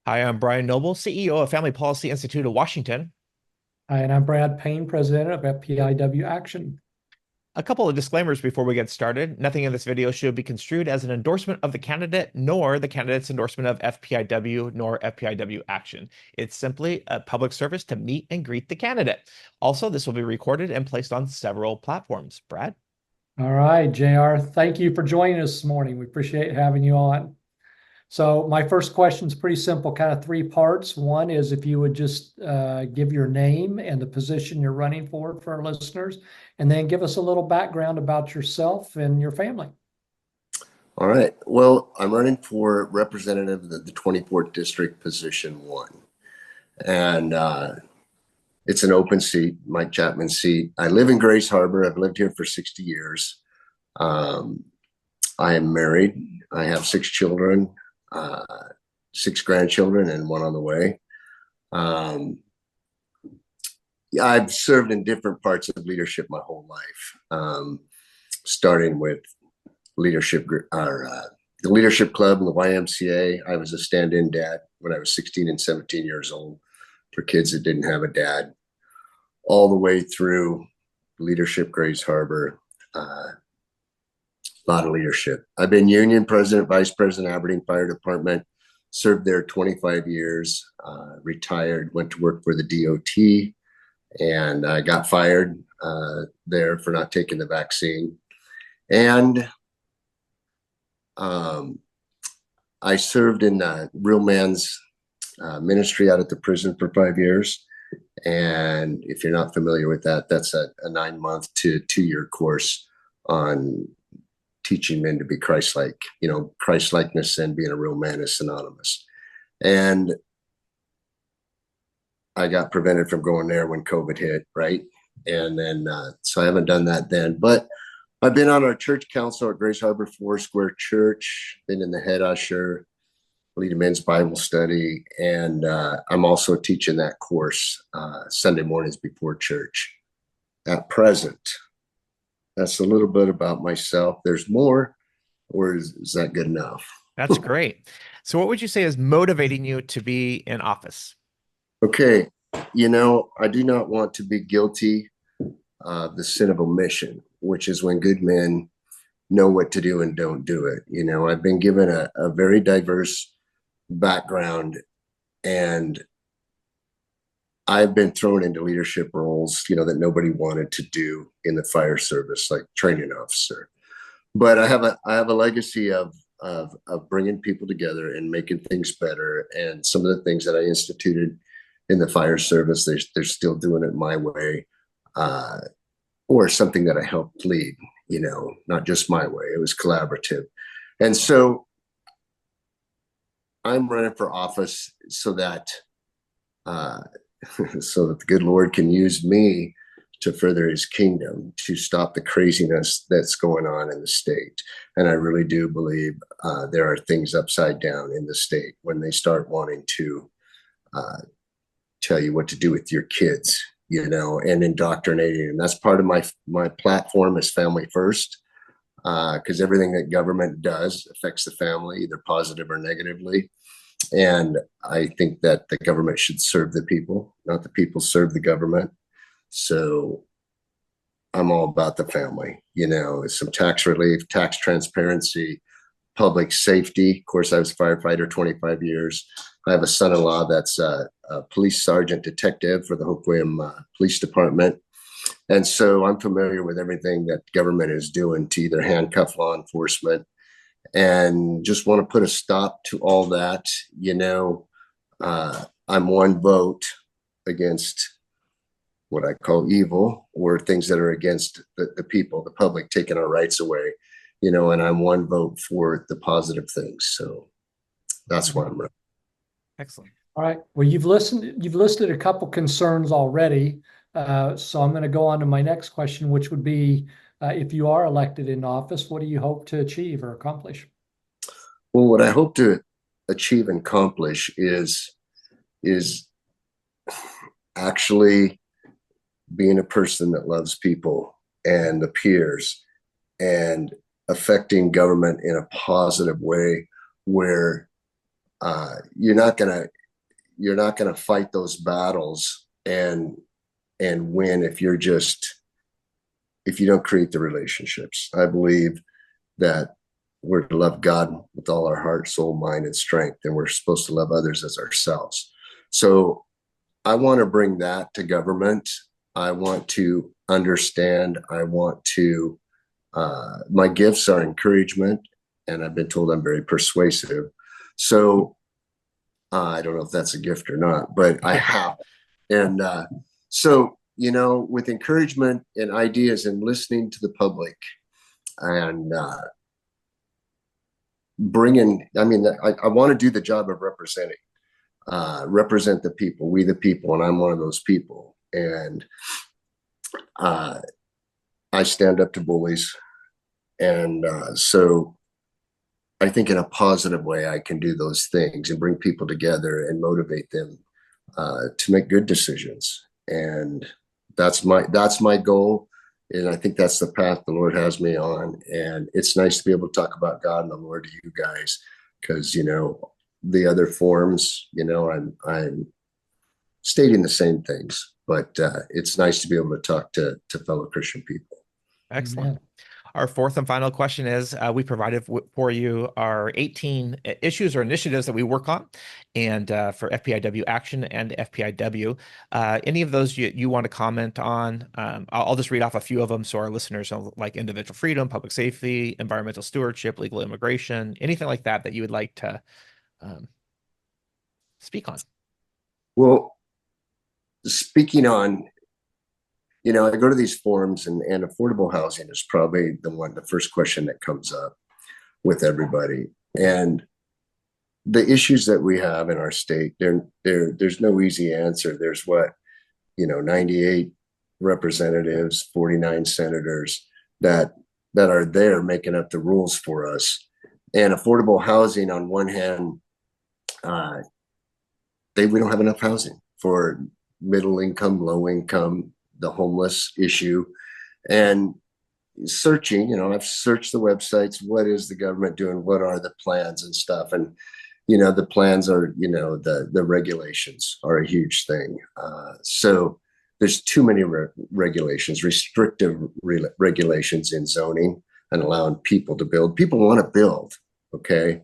Hi, I'm Brian Noble, CEO of Family Policy Institute of Washington. Hi, and I'm Brad Payne, president of FPIW Action. A couple of disclaimers before we get started. Nothing in this video should be construed as an endorsement of the candidate, nor the candidate's endorsement of FPIW, nor FPIW Action. It's simply a public service to meet and greet the candidate. Also, this will be recorded and placed on several platforms. Brad? All right, JR, thank you for joining us this morning. We appreciate having you on. So my first question is pretty simple, kind of three parts. One is if you would just give your name and the position you're running for our listeners, and then give us a little background about yourself and your family. All right. Well, I'm running for representative of the 24th District, position 1. And it's an open seat, Mike Chapman's seat. I live in Grays Harbor. I've lived here for 60 years. I am married. I have 6 children, 6 grandchildren, and 1 on the way. Yeah, I've served in different parts of leadership my whole life, starting with leadership the leadership club and the YMCA. I was a stand-in dad when I was 16 and 17 years old for kids that didn't have a dad, all the way through leadership Grays Harbor. A lot of leadership. I've been union president, vice president, Aberdeen Fire Department, served there 25 years, retired, went to work for the DOT, and I got fired there for not taking the vaccine. And I served in Real Man's ministry out at the prison for 5 years. And if you're not familiar with that, that's a 9-month to 2-year course on teaching men to be Christ-like. Christ-likeness and being a real man is synonymous. And I got prevented from going there when COVID hit, right? And then, so I haven't done that then. But I've been on our church council at Grays Harbor Foursquare Church, been in the head usher, lead a men's Bible study, and I'm also teaching that course Sunday mornings before church at present. That's a little bit about myself. There's more, or is that good enough? That's great. So, what would you say is motivating you to be in office? Okay, I do not want to be guilty of the sin of omission, which is when good men know what to do and don't do it. I've been given a very diverse background, and I've been thrown into leadership roles, that nobody wanted to do in the fire service, like training officer. But I have a legacy of bringing people together and making things better. And some of the things that I instituted in the fire service, they're still doing it my way, or something that I helped lead. Not just my way. It was collaborative. And so I'm running for office so that the good Lord can use me to further his kingdom, to stop the craziness that's going on in the state. And I really do believe there are things upside down in the state when they start wanting to tell you what to do with your kids, and indoctrinating. And that's part of my platform is family first, because everything that government does affects the family, either positive or negatively. And I think that the government should serve the people, not the people serve the government. So I'm all about the family, some tax relief, tax transparency, public safety. Of course, I was a firefighter 25 years. I have a son-in-law that's a police sergeant detective for the Hoquiam Police Department. And so I'm familiar with everything that government is doing to either handcuff law enforcement, and just want to put a stop to all that. I'm one vote against what I call evil, or things that are against the people, the public, taking our rights away, and I'm one vote for the positive things. So that's why I'm running. Excellent. All right. Well, you've listed a couple concerns already. So I'm going to go on to my next question, which would be, if you are elected in office, what do you hope to achieve or accomplish? Well, what I hope to achieve and accomplish is actually being a person that loves people and the peers, and affecting government in a positive way, where you're not gonna fight those battles and win if you don't create the relationships. I believe that we're to love God with all our heart, soul, mind, and strength, and we're supposed to love others as ourselves. So I want to bring that to government. I want to understand. I want to, my gifts are encouragement, and I've been told I'm very persuasive. So I don't know if that's a gift or not, but I have. And so, with encouragement and ideas and listening to the public and I want to do the job of represent the people, we the people, and I'm one of those people. And I stand up to bullies. And so I think in a positive way, I can do those things and bring people together and motivate them to make good decisions. And that's my goal. And I think that's the path the Lord has me on. And it's nice to be able to talk about God and the Lord to you guys, because, the other forums, I'm stating the same things, but it's nice to be able to talk to fellow Christian people. Excellent. Our fourth and final question is, we provided for you our 18 issues or initiatives that we work on, and for FPIW Action and FPIW. Any of those you want to comment on? I'll just read off a few of them so our listeners know, like individual freedom, public safety, environmental stewardship, legal immigration, anything like that you would like to speak on. Well, speaking on, I go to these forums and affordable housing is probably the first question that comes up with everybody. And the issues that we have in our state, there's no easy answer. There's 98 representatives, 49 senators that are there making up the rules for us. And affordable housing, on one hand, we don't have enough housing for middle income, low income, the homeless issue. And searching, I've searched the websites. What is the government doing? What are the plans and stuff? And, the plans are, the regulations are a huge thing. So there's too many regulations, restrictive regulations in zoning and allowing people to build. People want to build, okay?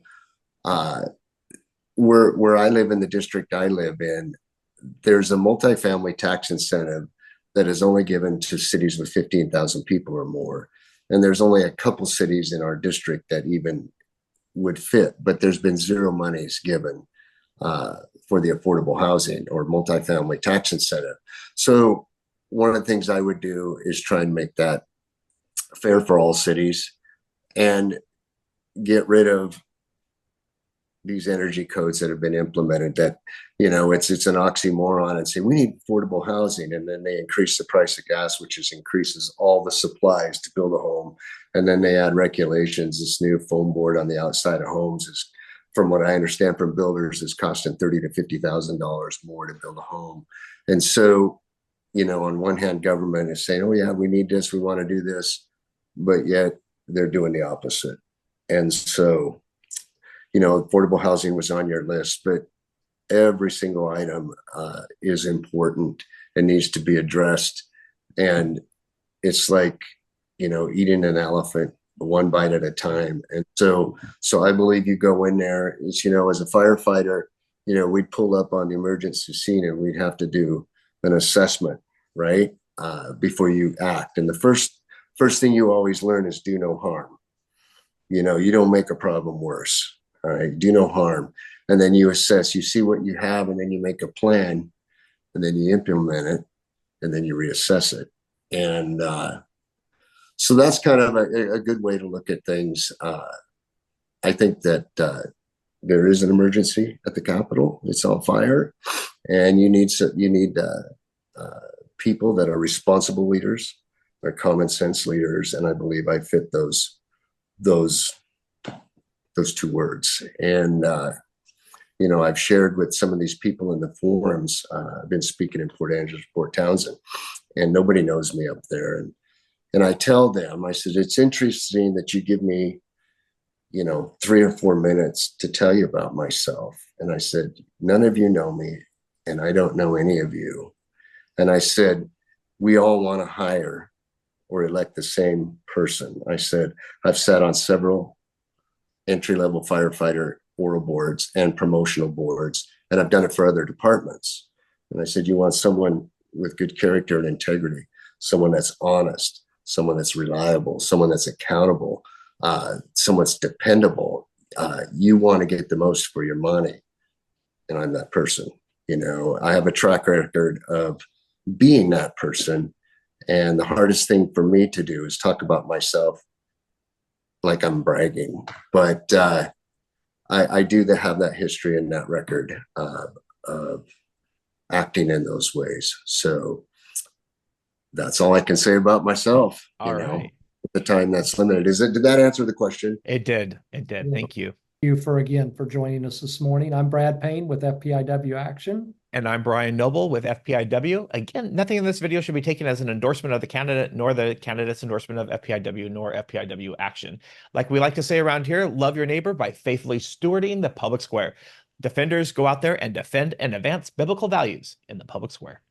Where I live, in the district I live in, there's a multifamily tax incentive that is only given to cities with 15,000 people or more. And there's only a couple cities in our district that even would fit, but there's been zero monies given for the affordable housing or multifamily tax incentive. So one of the things I would do is try and make that fair for all cities and get rid of these energy codes that have been implemented that, it's an oxymoron, and say we need affordable housing. And then they increase the price of gas, which increases all the supplies to build a home. And then they add regulations. This new foam board on the outside of homes is, from what I understand from builders, is costing $30,000 to $50,000 more to build a home. And so, on one hand, government is saying, oh yeah, we need this, we want to do this, but yet they're doing the opposite. And so, affordable housing was on your list, but every single item is important and needs to be addressed. And it's like, eating an elephant one bite at a time. And so I believe you go in there, as a firefighter, we'd pull up on the emergency scene and we'd have to do an assessment, right? Before you act. And the first thing you always learn is do no harm. You don't make a problem worse. All right, do no harm. And then you assess, you see what you have, and then you make a plan, and then you implement it, and then you reassess it. And so that's kind of a good way to look at things. I think that there is an emergency at the Capitol. It's on fire, and you need people that are responsible leaders, or common sense leaders, and I believe I fit those two words. And I've shared with some of these people in the forums. I've been speaking in Port Angeles, Port Townsend, and nobody knows me up there. And I tell them, I said, it's interesting that you give me 3 or 4 minutes to tell you about myself. And I said, none of you know me, and I don't know any of you. And I said, we all want to hire or elect the same person. I said, I've sat on several entry-level firefighter oral boards and promotional boards, and I've done it for other departments. And I said, you want someone with good character and integrity, someone that's honest, someone that's reliable, someone that's accountable, someone that's dependable. You want to get the most for your money. And I'm that person. I have a track record of being that person. And the hardest thing for me to do is talk about myself like I'm bragging. But I do have that history and that record of acting in those ways. So that's all I can say about myself. All right. The time that's limited. Did that answer the question? It did. It did. Yeah. Thank you. Thank you for joining us this morning. I'm Brad Payne with FPIW Action. And I'm Brian Noble with FPIW. Again, nothing in this video should be taken as an endorsement of the candidate, nor the candidate's endorsement of FPIW, nor FPIW Action. Like we like to say around here, love your neighbor by faithfully stewarding the public square. Defenders, go out there and defend and advance biblical values in the public square.